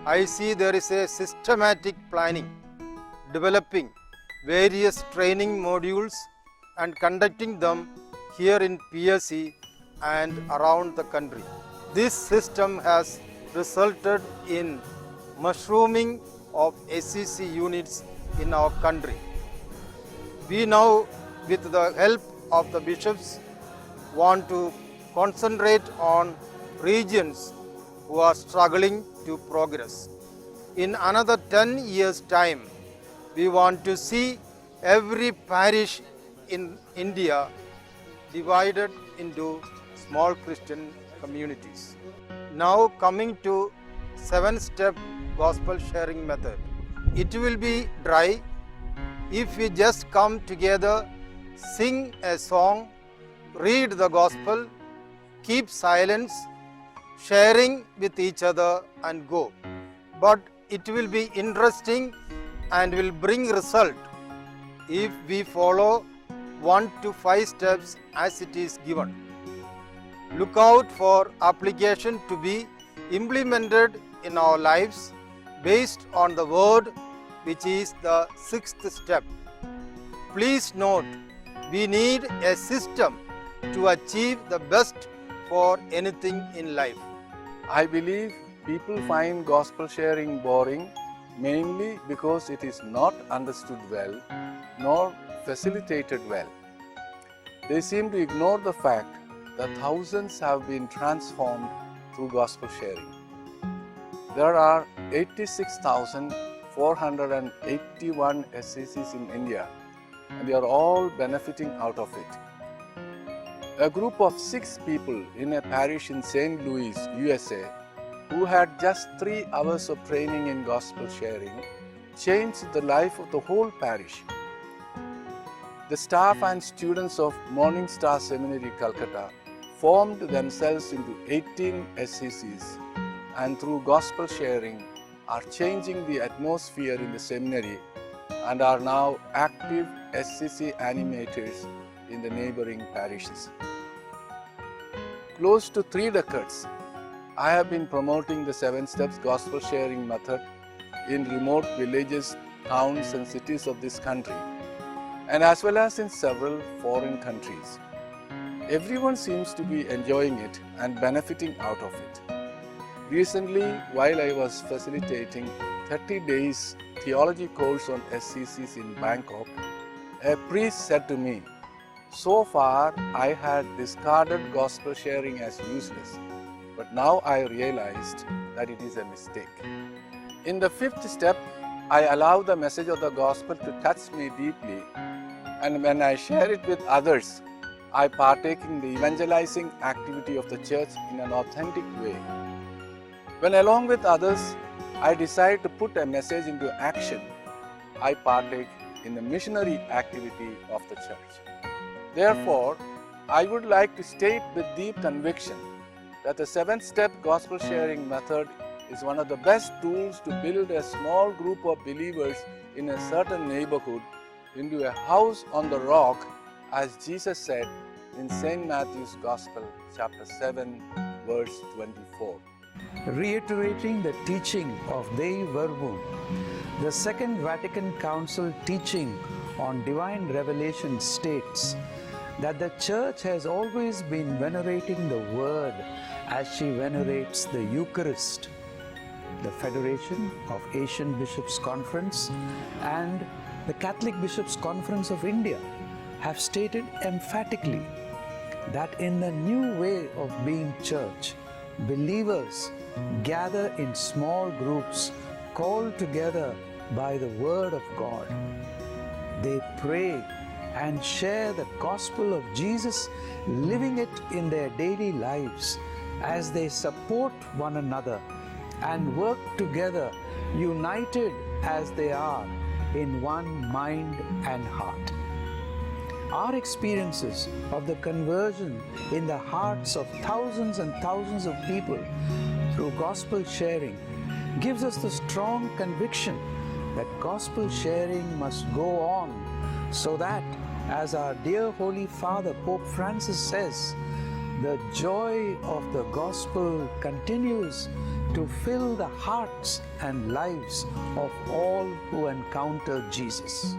I see there is a systematic planning, developing various training modules and conducting them here in PSC and around the country. This system has resulted in mushrooming of SCC units in our country. We now, with the help of the bishops, want to concentrate on regions who are struggling to progress. In another 10 years' time, we want to see every parish in India divided into small Christian communities. Now coming to 7-step gospel sharing method. It will be dry if we just come together, sing a song, read the gospel, keep silence, sharing with each other and go. But it will be interesting and will bring result if we follow 1 to 5 steps as it is given. Look out for application to be implemented in our lives based on the word, which is the 6th step. Please note, we need a system to achieve the best for anything in life. I believe people find gospel sharing boring mainly because it is not understood well nor facilitated well. They seem to ignore the fact that thousands have been transformed through gospel sharing. There are 86,481 SCCs in India, and they are all benefiting out of it. A group of 6 people in a parish in St. Louis, USA, who had just 3 hours of training in gospel sharing, changed the life of the whole parish. The staff and students of Morning Star Seminary, Calcutta, formed themselves into 18 SCCs, and through gospel sharing are changing the atmosphere in the seminary and are now active SCC animators in the neighboring parishes. Close to 3 decades, I have been promoting the 7 steps gospel sharing method in remote villages, towns and cities of this country, and as well as in several foreign countries. Everyone seems to be enjoying it and benefiting out of it. Recently, while I was facilitating 30 days theology course on SCCs in Bangkok, a priest said to me, "So far I had discarded gospel sharing as useless, but now I realized that it is a mistake." In the 5th step, I allow the message of the gospel to touch me deeply, and when I share it with others, I partake in the evangelizing activity of the church in an authentic way. When along with others, I decide to put a message into action, I partake in the missionary activity of the church. Therefore, I would like to state with deep conviction that the 7-step gospel sharing method is one of the best tools to build a small group of believers in a certain neighborhood into a house on the rock, as Jesus said in St. Matthew's Gospel, chapter 7, verse 24. Reiterating the teaching of Dei Verbum, the Second Vatican Council teaching on divine revelation states that the Church has always been venerating the Word as she venerates the Eucharist. The Federation of Asian Bishops' Conference and the Catholic Bishops' Conference of India have stated emphatically that in the new way of being Church, believers gather in small groups called together by the Word of God. They pray and share the gospel of Jesus, living it in their daily lives as they support one another and work together, united as they are in one mind and heart. Our experiences of the conversion in the hearts of thousands and thousands of people through gospel sharing gives us the strong conviction that gospel sharing must go on, so that, as our dear Holy Father Pope Francis says, the joy of the gospel continues to fill the hearts and lives of all who encounter Jesus.